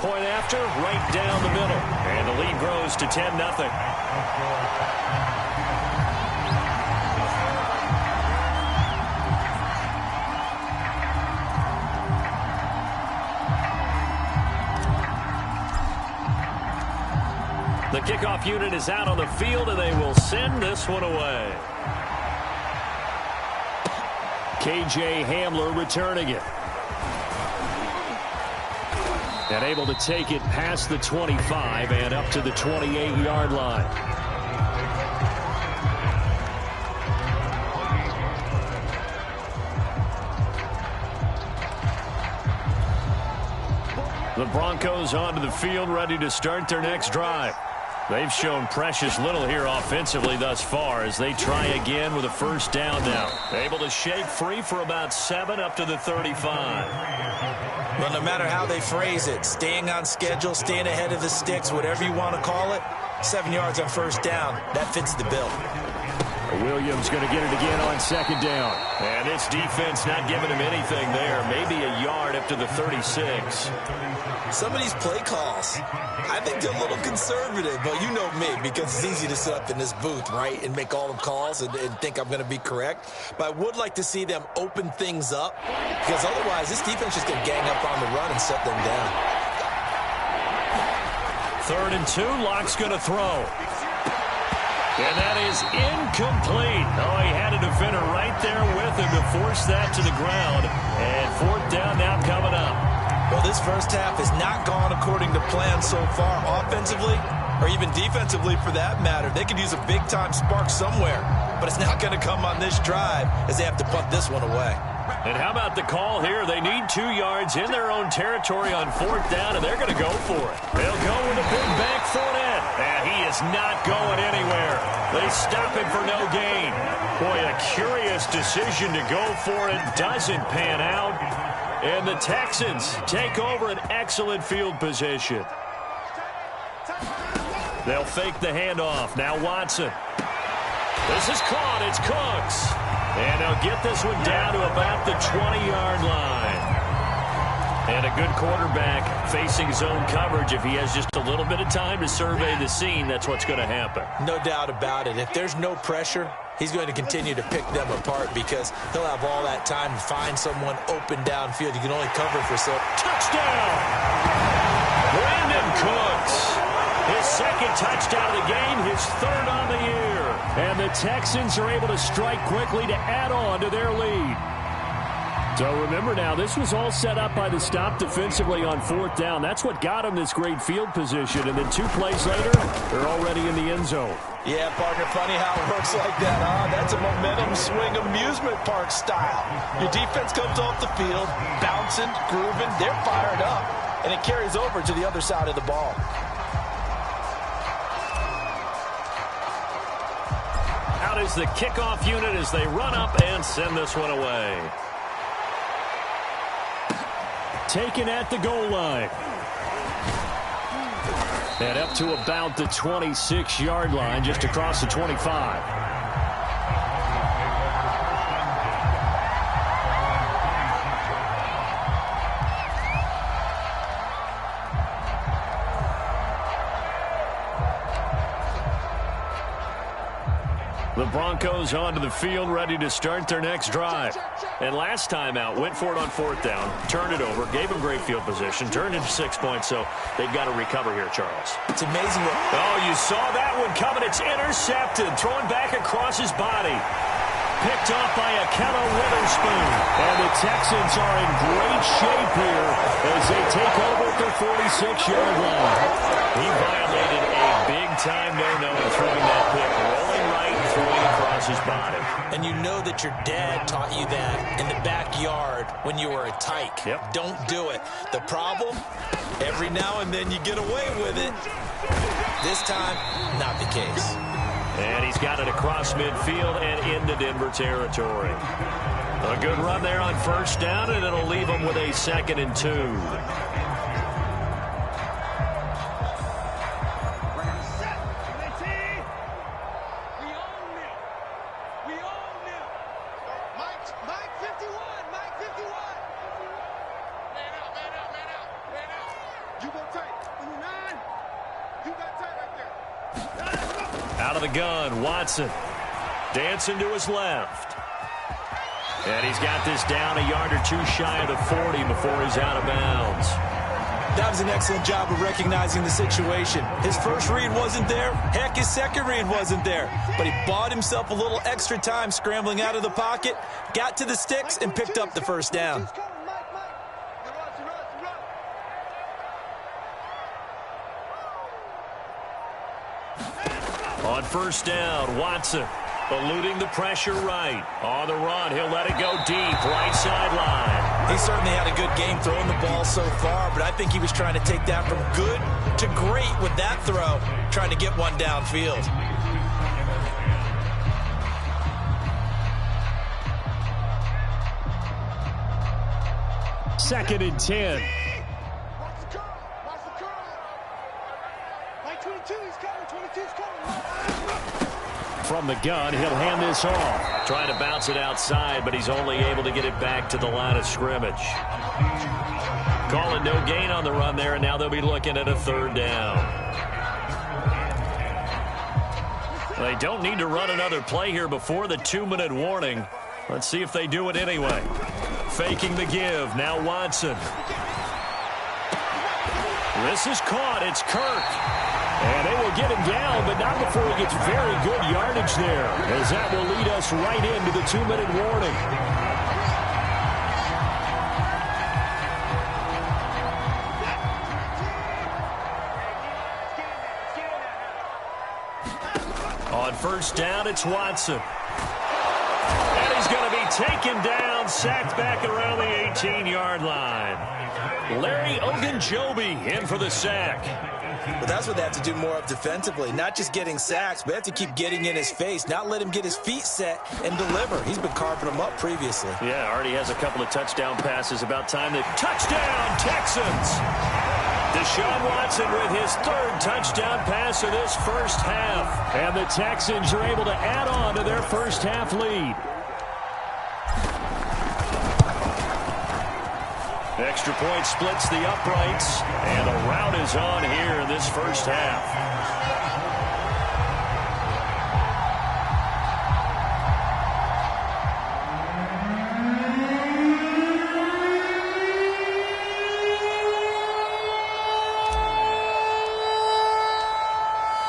point after, right down the middle. And the lead grows to 10-0. The kickoff unit is out on the field, and they will send this one away. K.J. Hamler returning it. And able to take it past the 25 and up to the 28-yard line. The Broncos onto the field, ready to start their next drive. They've shown precious little here offensively thus far as they try again with a first down now. Able to shake free for about 7 up to the 35. Well, no matter how they phrase it, staying on schedule, staying ahead of the sticks, whatever you want to call it, 7 yards on first down, that fits the bill. Williams going to get it again on second down. And this defense not giving him anything there. Maybe a yard up to the 36. Some of these play calls, I think they're a little conservative, but you know me, because it's easy to sit up in this booth, right, and make all the calls and think I'm going to be correct. But I would like to see them open things up, because otherwise this defense is going to gang up on the run and shut them down. 3rd and 2, Locke's going to throw. And that is incomplete. Oh, he had a defender right there with him to force that to the ground. And 4th down now coming up. Well, this first half has not gone according to plan so far offensively, or even defensively for that matter. They could use a big-time spark somewhere, but it's not going to come on this drive as they have to punt this one away. And how about the call here? They need 2 yards in their own territory on 4th down, and they're going to go for it. They'll go with a big bank Fournette. And he is not going anywhere. They stop him for no gain. Boy, a curious decision to go for it. Doesn't pan out. And the Texans take over an excellent field position. They'll fake the handoff. Now Watson. This is caught. It's Cooks. And they'll get this one down to about the 20-yard line. And a good quarterback facing zone coverage. If he has just a little bit of time to survey the scene, that's what's going to happen. No doubt about it. If there's no pressure, he's going to continue to pick them apart because he'll have all that time to find someone open downfield. You can only cover for so. Touchdown! Brandon Cooks. His 2nd touchdown of the game, his 3rd on the year. And the Texans are able to strike quickly to add on to their lead. So remember now, this was all set up by the stop defensively on 4th down. That's what got them this great field position. And then 2 plays later, they're already in the end zone. Yeah, partner, funny how it works like that, huh? That's a momentum swing amusement park style. Your defense comes off the field, bouncing, grooving, they're fired up. And it carries over to the other side of the ball. Out is the kickoff unit as they run up and send this one away. Taken at the goal line. And up to about the 26-yard line, just across the 25. The Broncos onto the field, ready to start their next drive. And last time out, went for it on 4th down, turned it over, gave them great field position, turned into 6 points, so they've got to recover here, Charles. It's amazing. Oh, you saw that one coming. It's intercepted, thrown back across his body. Picked off by Ahkello Witherspoon. And the Texans are in great shape here as they take over at their 46-yard line. He violated a big-time no-no in throwing that pick, rolling right, throwing across his body. And you know that your dad taught you that in the backyard when you were a tyke. Yep. Don't do it. The problem, every now and then you get away with it. This time, not the case. And he's got it across midfield and into Denver territory. A good run there on 1st down, and it'll leave him with a 2nd and 2. You gonna Out of the gun, Watson. Dancing to his left. And he's got this down a yard or two shy of the 40 before he's out of bounds. That was an excellent job of recognizing the situation. His first read wasn't there. Heck, his second read wasn't there. But he bought himself a little extra time scrambling out of the pocket, got to the sticks, and picked up the first down. On first down, Watson eluding the pressure right. On the run, he'll let it go deep, right sideline. He certainly had a good game throwing the ball so far, but I think he was trying to take that from good to great with that throw, trying to get one downfield. Second and 10. From the gun, he'll hand this off. Trying to bounce it outside, but he's only able to get it back to the line of scrimmage. Calling no gain on the run there, and now they'll be looking at a third down. They don't need to run another play here before the 2-minute warning. Let's see if they do it anyway. Faking the give. Now Watson. This is caught. It's Kirk. And they will get him down, but not before he gets very good yardage there, as that will lead us right into the 2-minute warning. On first down, it's Watson. And he's going to be taken down, sacked back around the 18-yard line. Larry Ogunjobi in for the sack. But that's what they have to do more of defensively. Not just getting sacks, but they have to keep getting in his face. Not let him get his feet set and deliver. He's been carving them up previously. Yeah, already has a couple of touchdown passes. About time that touchdown, Texans! Deshaun Watson with his third touchdown pass of this first half. And the Texans are able to add on to their first half lead. Extra point splits the uprights, and the route is on here in this first half.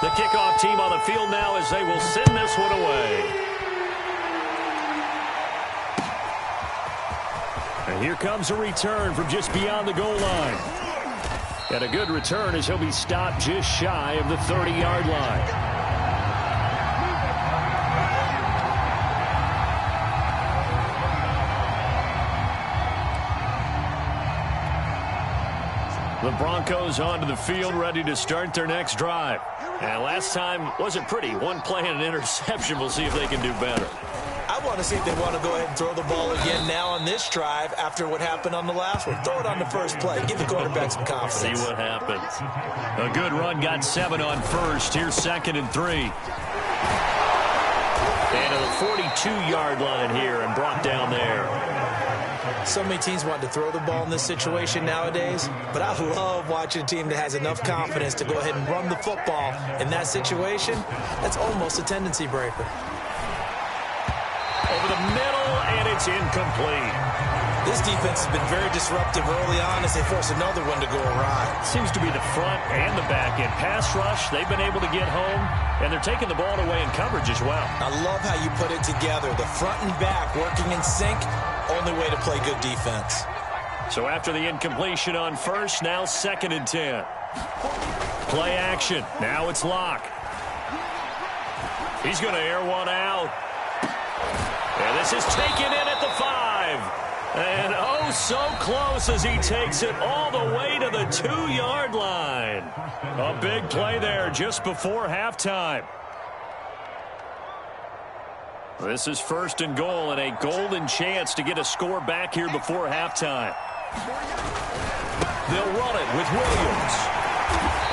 The kickoff team on the field now as they will send this one away. And here comes a return from just beyond the goal line. And a good return as he'll be stopped just shy of the 30-yard line. The Broncos onto the field ready to start their next drive. And last time wasn't pretty. One play and an interception. We'll see if they can do better. I want to see if they want to go ahead and throw the ball again now on this drive after what happened on the last one. Throw it on the first play. Give the quarterback some confidence. See what happens. A good run got 7 on first. Here's 2nd and 3. And to the 42-yard line here and brought down there. So many teams want to throw the ball in this situation nowadays, but I love watching a team that has enough confidence to go ahead and run the football in that situation. That's almost a tendency breaker. Over the middle, and it's incomplete. This defense has been very disruptive early on as they force another one to go awry. Seems to be the front and the back end. Pass rush, they've been able to get home, and they're taking the ball away in coverage as well. I love how you put it together. The front and back working in sync, only way to play good defense. So after the incompletion on first, now 2nd and 10. Play action. Now it's Locke. He's going to air one out. And this is taken in at the 5. And oh, so close as he takes it all the way to the 2-yard line. A big play there just before halftime. This is 1st and goal and a golden chance to get a score back here before halftime. They'll run it with Williams.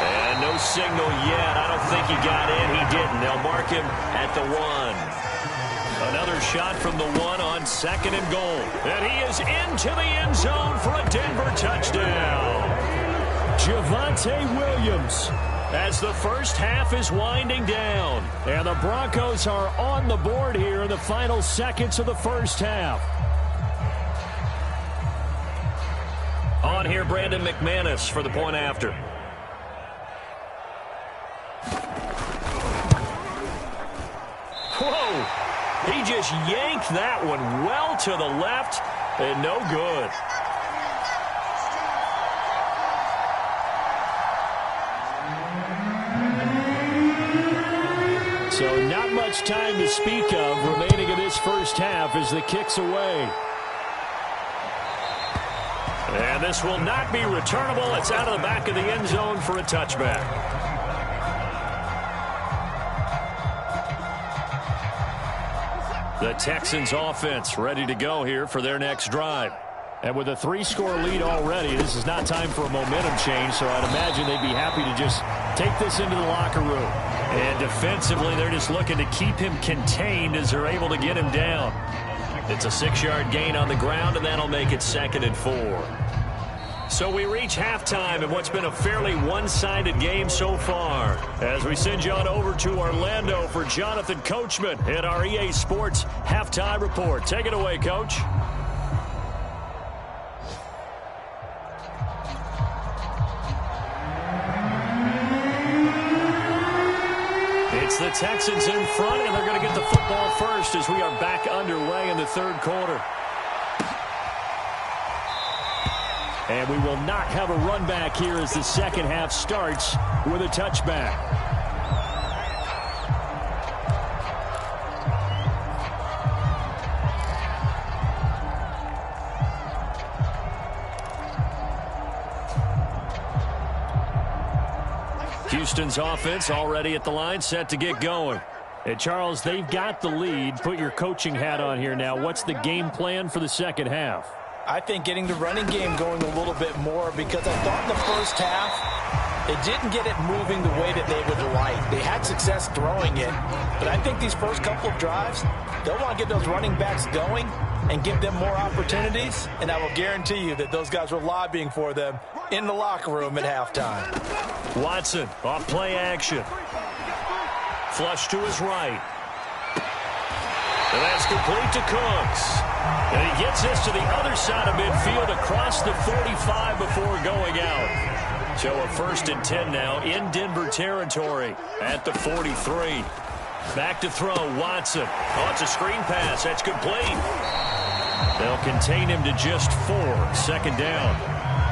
And no signal yet. I don't think he got in. He didn't. They'll mark him at the 1. Another shot from the 1 on 2nd and goal. And he is into the end zone for a Denver touchdown. Javonte Williams as the first half is winding down. And the Broncos are on the board here in the final seconds of the first half. On here, Brandon McManus for the point after. Whoa! He just yanked that one well to the left and no good. So not much time to speak of remaining in this first half as the kick's away. And this will not be returnable. It's out of the back of the end zone for a touchback. The Texans offense ready to go here for their next drive. And with a 3-score lead already, this is not time for a momentum change, so I'd imagine they'd be happy to just take this into the locker room. And defensively, they're just looking to keep him contained as they're able to get him down. It's a 6-yard gain on the ground, and that'll make it 2nd and 4. So we reach halftime in what's been a fairly one-sided game so far. As we send you on over to Orlando for Jonathan Coachman at our EA Sports Halftime Report. Take it away, Coach. It's the Texans in front, and they're going to get the football first as we are back underway in the third quarter. And we will not have a run back here as the second half starts with a touchback. Houston's offense already at the line, set to get going. And Charles, they've got the lead. Put your coaching hat on here now. What's the game plan for the second half? I think getting the running game going a little bit more, because I thought in the first half they didn't get it moving the way that they would like. They had success throwing it, but I think these first couple of drives, they'll want to get those running backs going and give them more opportunities, and I will guarantee you that those guys were lobbying for them in the locker room at halftime. Watson off play action. Flush to his right. And that's complete to Cooks. And he gets this to the other side of midfield across the 45 before going out. So a 1st and 10 now in Denver territory at the 43. Back to throw, Watson. Oh, it's a screen pass. That's complete. They'll contain him to just 4. 2nd down.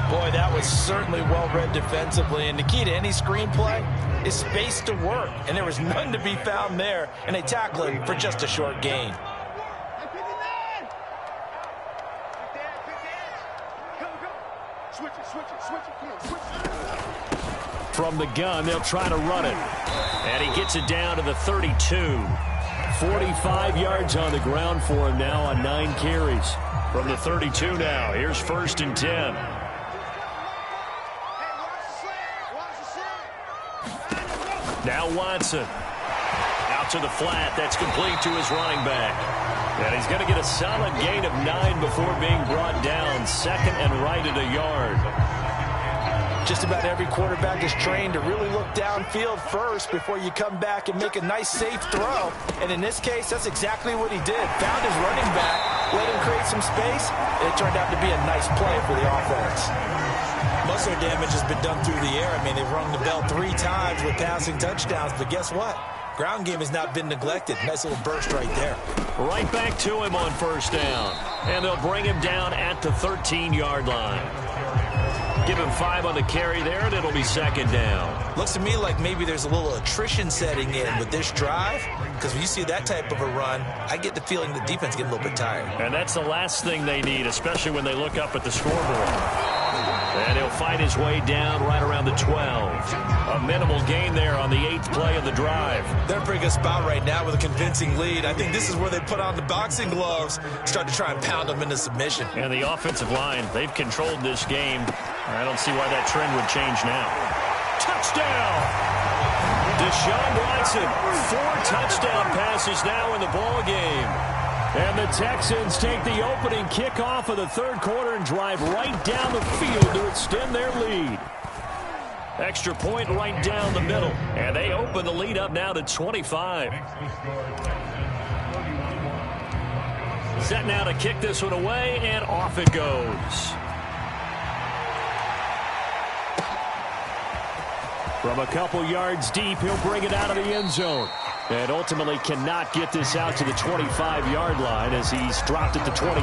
Boy, that was certainly well-read defensively. And the key to any screenplay is space to work. And there was none to be found there. And they tackle him for just a short gain. From the gun, they'll try to run it. And he gets it down to the 32. 45 yards on the ground for him now on 9 carries. From the 32 now, here's 1st and 10. Now Watson. Out to the flat. That's complete to his running back. And he's going to get a solid gain of 9 before being brought down. 2nd and right at a yard. Just about every quarterback is trained to really look downfield first before you come back and make a nice, safe throw. And in this case, that's exactly what he did. Found his running back, let him create some space, and it turned out to be a nice play for the offense. Muscle damage has been done through the air. I mean, they've rung the bell 3 times with passing touchdowns, but guess what? Ground game has not been neglected. Nice little burst right there. Right back to him on 1st down. And they'll bring him down at the 13-yard line. Give him 5 on the carry there, and it'll be 2nd down. Looks to me like maybe there's a little attrition setting in with this drive, because when you see that type of a run, I get the feeling the defense getting a little bit tired. And that's the last thing they need, especially when they look up at the scoreboard. And he'll fight his way down right around the 12. A minimal gain there on the 8th play of the drive. They're in a pretty good spot right now with a convincing lead. I think this is where they put on the boxing gloves, start to try and pound them into submission. And the offensive line, they've controlled this game. I don't see why that trend would change now. Touchdown! Deshaun Watson, 4 touchdown passes now in the ball game. And the Texans take the opening kickoff of the third quarter and drive right down the field to extend their lead. Extra point right down the middle. And they open the lead up now to 25. Set now to kick this one away, and off it goes. From a couple yards deep, he'll bring it out of the end zone. And ultimately cannot get this out to the 25-yard line as he's dropped it to 23.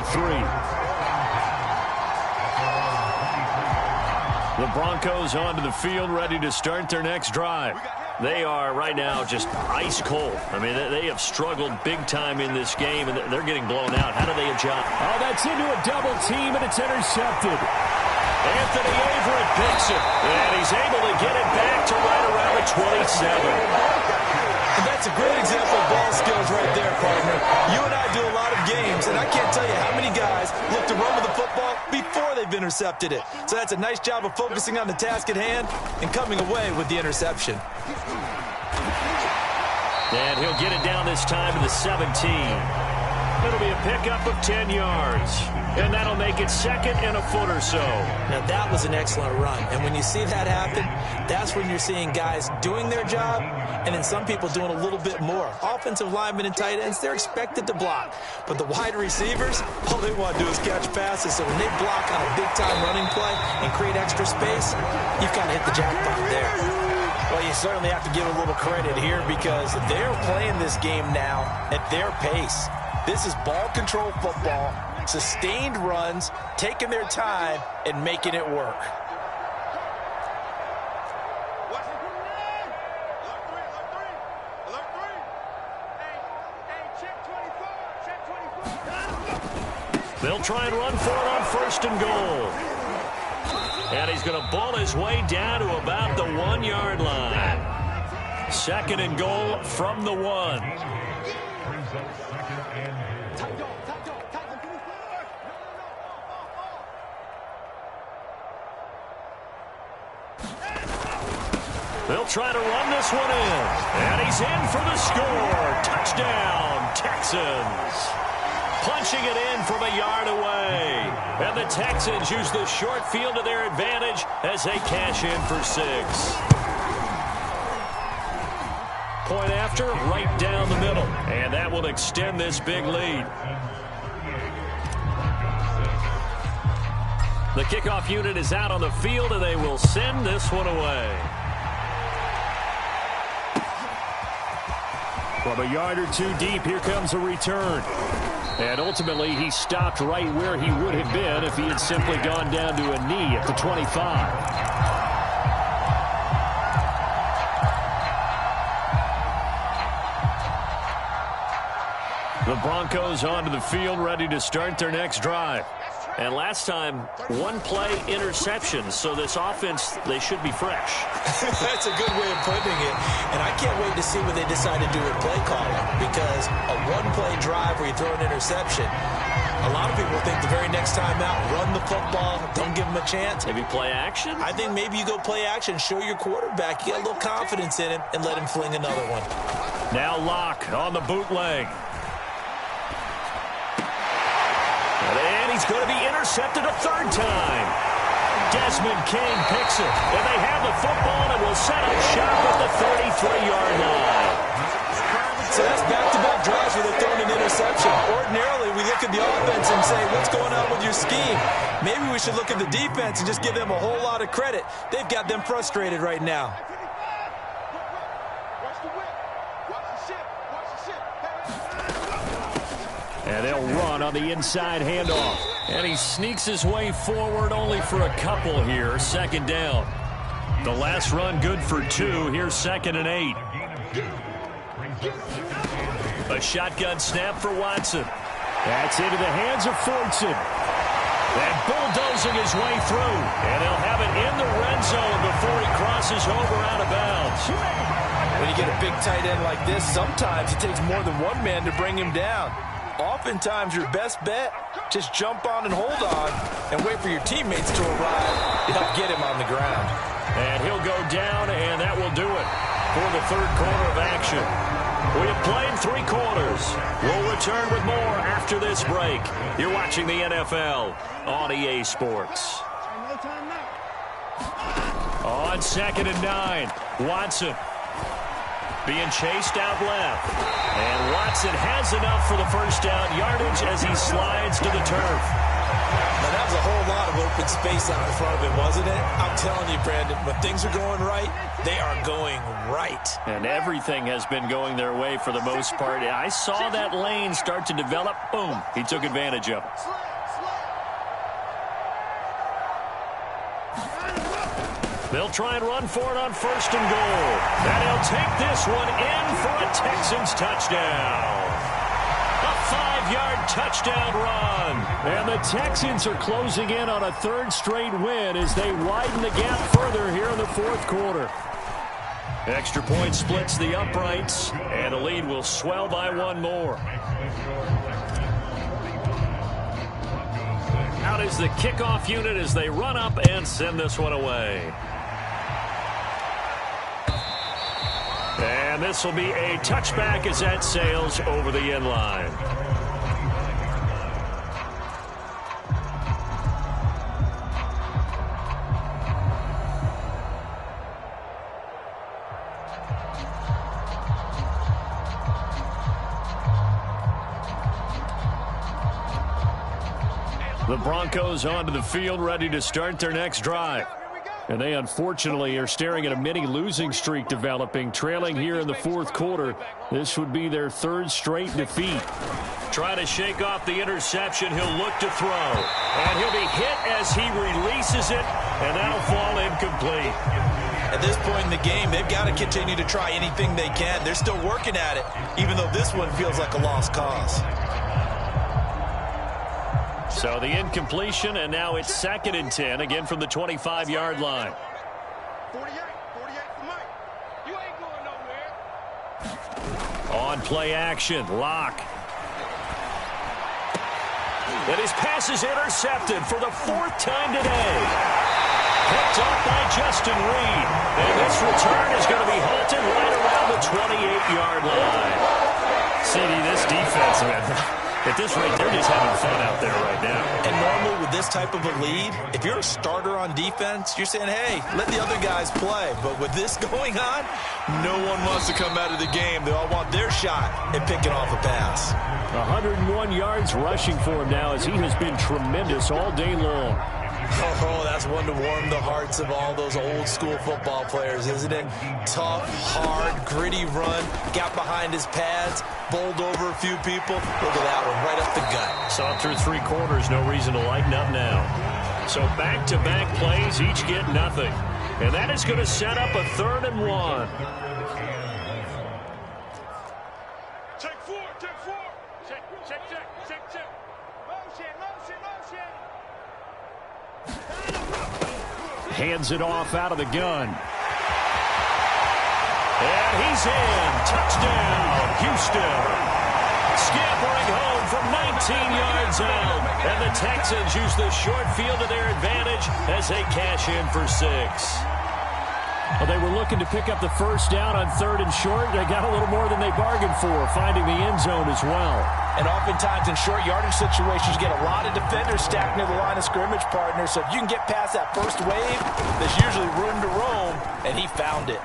The Broncos onto the field, ready to start their next drive. They are right now just ice cold. I mean, they have struggled big time in this game, and they're getting blown out. How do they adjust? Oh, that's into a double team, and it's intercepted. Anthony Averett picks it, and he's able to get it back to right around the 27. And that's a great example of ball skills right there, partner. You and I do a lot of games, and I can't tell you how many guys look to run with the football before they've intercepted it. So that's a nice job of focusing on the task at hand and coming away with the interception. And he'll get it down this time to the 17. It'll be a pickup of 10 yards. And that'll make it second and a foot or so. Now, that was an excellent run. And when you see that happen, that's when you're seeing guys doing their job and then some people doing a little bit more. Offensive linemen and tight ends, they're expected to block. But the wide receivers, all they want to do is catch passes. So when they block on a big-time running play and create extra space, you've got to hit the jackpot there. Well, you certainly have to give a little credit here because they're playing this game now at their pace. This is ball control football, sustained runs, taking their time, and making it work. They'll try and run for it on first and goal. And he's going to ball his way down to about the 1-yard line. Second and goal from the 1. They'll try to run this one in. And he's in for the score. Touchdown, Texans. Punching it in from a yard away. And the Texans use the short field to their advantage as they cash in for 6. Point after, right down the middle. And that will extend this big lead. The kickoff unit is out on the field, and they will send this one away. From a yard or two deep, here comes a return. And ultimately, he stopped right where he would have been if he had simply gone down to a knee at the 25. The Broncos onto the field, ready to start their next drive. And last time, one-play interception, so this offense, they should be fresh. That's a good way of putting it. And I can't wait to see what they decide to do with play calling, because a one-play drive where you throw an interception, a lot of people think the very next time out, run the football, don't give them a chance. Maybe play action? I think maybe you go play action, show your quarterback, you get a little confidence in him, and let him fling another one. Now Locke on the bootleg. And he's going to be intercepted a third time. Desmond King picks it. And they have the football and will set up shop at the 33-yard line. So that's back-to-back drives where they're throwing an interception. Ordinarily, we look at the offense and say, what's going on with your scheme? Maybe we should look at the defense and just give them a whole lot of credit. They've got them frustrated right now. And they'll run on the inside handoff. And he sneaks his way forward only for a couple here. Second down. The last run good for 2. Here's 2nd and 8. A shotgun snap for Watson. That's into the hands of Fortson. And bulldozing his way through. And he'll have it in the red zone before he crosses over out of bounds. When you get a big tight end like this, sometimes it takes more than one man to bring him down. Oftentimes, your best bet, just jump on and hold on and wait for your teammates to arrive to help get him on the ground. And he'll go down, and that will do it for the third quarter of action. We have played 3 quarters. We'll return with more after this break. You're watching the NFL on EA Sports. On 2nd and 9, Watson being chased out left. And Watson has enough for the first down yardage as he slides to the turf. Now, that was a whole lot of open space out in front of him, wasn't it? I'm telling you, Brandon, when things are going right, they are going right. And everything has been going their way for the most part. I saw that lane start to develop. Boom. He took advantage of it. They'll try and run for it on 1st and goal. And he'll take this one in for a Texans touchdown. A 5-yard touchdown run. And the Texans are closing in on a 3rd straight win as they widen the gap further here in the 4th quarter. Extra point splits the uprights, and the lead will swell by 1 more. Out is the kickoff unit as they run up and send this one away. And this will be a touchback as that sails over the end line. The Broncos onto the field, ready to start their next drive. And they unfortunately are staring at a mini losing streak developing, trailing here in the 4th quarter. This would be their 3rd straight defeat. Trying to shake off the interception, he'll look to throw. And he'll be hit as he releases it, and that'll fall incomplete. At this point in the game, they've got to continue to try anything they can. They're still working at it, even though this one feels like a lost cause. So the incompletion, and now it's 2nd and 10, again from the 25-yard line. 48 for Mike. You ain't going nowhere. On play action, Locke. And his pass is intercepted for the 4th time today. Picked up by Justin Reed. And this return is going to be halted right around the 28-yard line. CD, this defense, man. At this rate, they're just having fun out there right now. And normally with this type of a lead, if you're a starter on defense, you're saying, hey, let the other guys play. But with this going on, no one wants to come out of the game. They all want their shot at picking off a pass. 101 yards rushing for him now as he has been tremendous all day long. Oh, that's one to warm the hearts of all those old school football players, isn't it? Tough, hard, gritty run, got behind his pads, bowled over a few people. Look at that one, right up the gut. Saw through 3 quarters, no reason to lighten up now. So back-to-back plays, each get nothing. And that is going to set up a 3rd and 1. Check 4. Check. Motion. Hands it off out of the gun. And he's in. Touchdown, Houston. Scampering home from 19 yards out. And the Texans use the short field to their advantage as they cash in for 6. Well, they were looking to pick up the first down on 3rd and short. They got a little more than they bargained for, finding the end zone as well. And oftentimes in short yardage situations, you get a lot of defenders stacked near the line of scrimmage, partner. So if you can get past that first wave, there's usually room to roam, and he found it.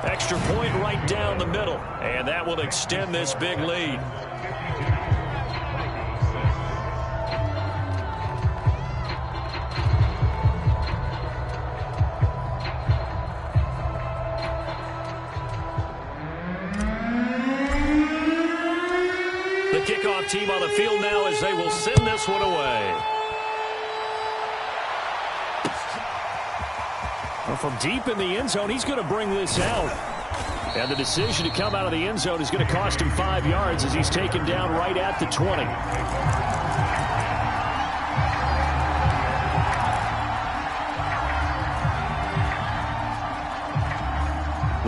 Extra point right down the middle, and that will extend this big lead. Kickoff team on the field now as they will send this one away. Well, from deep in the end zone, he's going to bring this out. And the decision to come out of the end zone is going to cost him 5 yards as he's taken down right at the 20.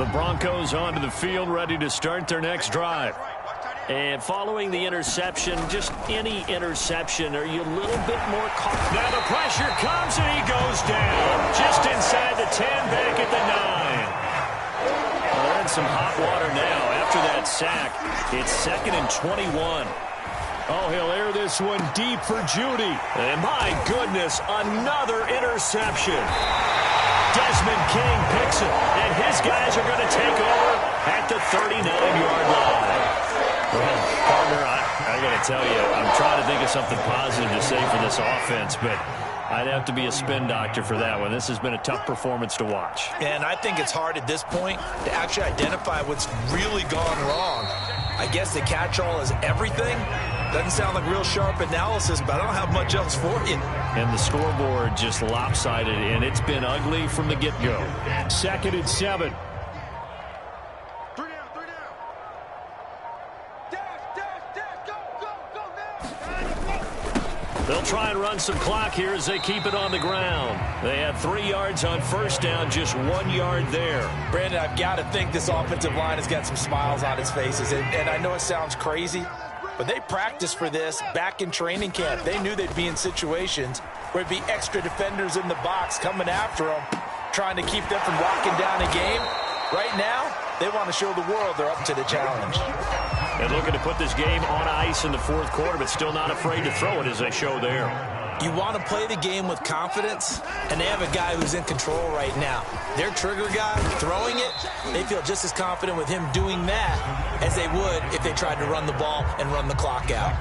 The Broncos onto the field, ready to start their next drive. And following the interception, just any interception, are you a little bit more cautious? Now the pressure comes and he goes down. Just inside the 10, back at the 9. Well, they're in some hot water now. After that sack, it's 2nd and 21. Oh, he'll air this one deep for Judy. And my goodness, another interception. Desmond King picks it, and his guys are going to take over at the 39-yard line. Well, partner, I got to tell you, I'm trying to think of something positive to say for this offense, but I'd have to be a spin doctor for that one. This has been a tough performance to watch. And I think it's hard at this point to actually identify what's really gone wrong. I guess the catch-all is everything. Doesn't sound like real sharp analysis, but I don't have much else for you. And the scoreboard just lopsided, and it's been ugly from the get-go. 2nd and 7. Three down. Dash, go now. They'll try and run some clock here as they keep it on the ground. They had 3 yards on first down, just 1 yard there. Brandon, I've got to think this offensive line has got some smiles on its faces. And I know it sounds crazy, but they practiced for this back in training camp. They knew they'd be in situations where it'd be extra defenders in the box coming after them, trying to keep them from locking down a game. Right now, they want to show the world they're up to the challenge. They're looking to put this game on ice in the 4th quarter, but still not afraid to throw it as they show there. You want to play the game with confidence, and they have a guy who's in control right now. Their trigger guy throwing it, they feel just as confident with him doing that as they would if they tried to run the ball and run the clock out.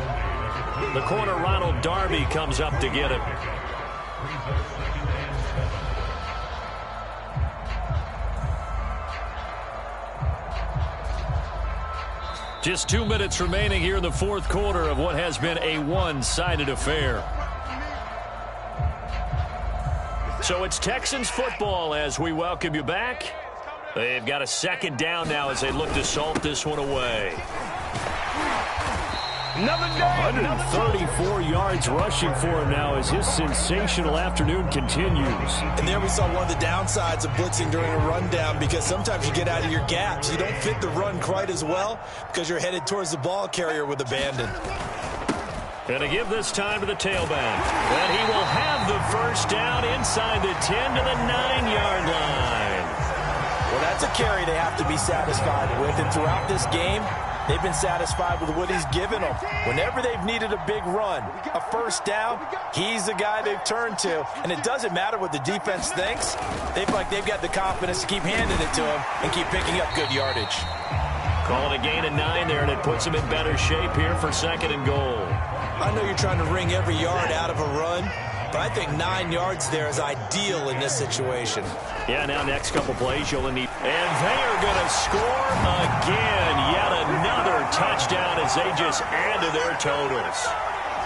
The corner, Ronald Darby, comes up to get it. Just 2 minutes remaining here in the 4th quarter of what has been a one-sided affair. So it's Texans football as we welcome you back. They've got a 2nd down now as they look to salt this one away. 134 yards rushing for him now as his sensational afternoon continues. And there we saw one of the downsides of blitzing during a rundown, because sometimes you get out of your gaps. You don't fit the run quite as well because you're headed towards the ball carrier with abandon. Going to give this time to the tailback. And he will have the first down inside the 10 to the 9-yard line. Well, that's a carry they have to be satisfied with. And throughout this game, they've been satisfied with what he's given them. Whenever they've needed a big run, a first down, he's the guy they've turned to. And it doesn't matter what the defense thinks. They feel like they've got the confidence to keep handing it to him and keep picking up good yardage. Call it a gain of 9 there, and it puts him in better shape here for 2nd and goal. I know you're trying to wring every yard out of a run, but I think 9 yards there is ideal in this situation. Yeah, now next couple plays you'll need. And they are going to score again. Yet another touchdown as they just add to their totals.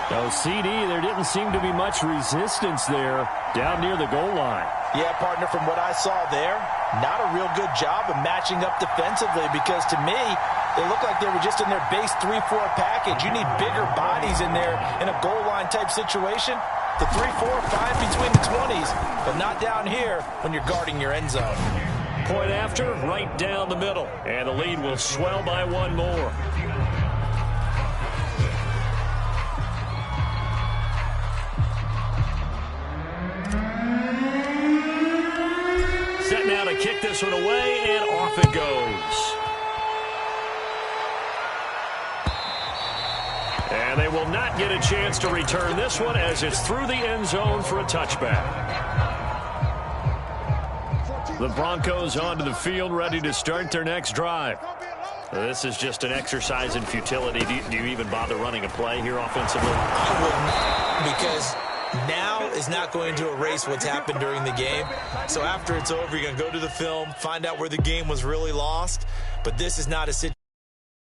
So CD, there didn't seem to be much resistance there down near the goal line. Yeah, partner, from what I saw there, not a real good job of matching up defensively, because to me, they look like they were just in their base 3-4 package. You need bigger bodies in there in a goal line type situation. The 3-4, 5 between the 20s, but not down here when you're guarding your end zone. Point after, right down the middle. And the lead will swell by 1 more. Set now to kick this one away, and off it goes. And they will not get a chance to return this one as it's through the end zone for a touchback. The Broncos onto the field, ready to start their next drive. This is just an exercise in futility. Do you even bother running a play here offensively? I wouldn't, because now is not going to erase what's happened during the game. So after it's over, you're going to go to the film, find out where the game was really lost. But this is not a situation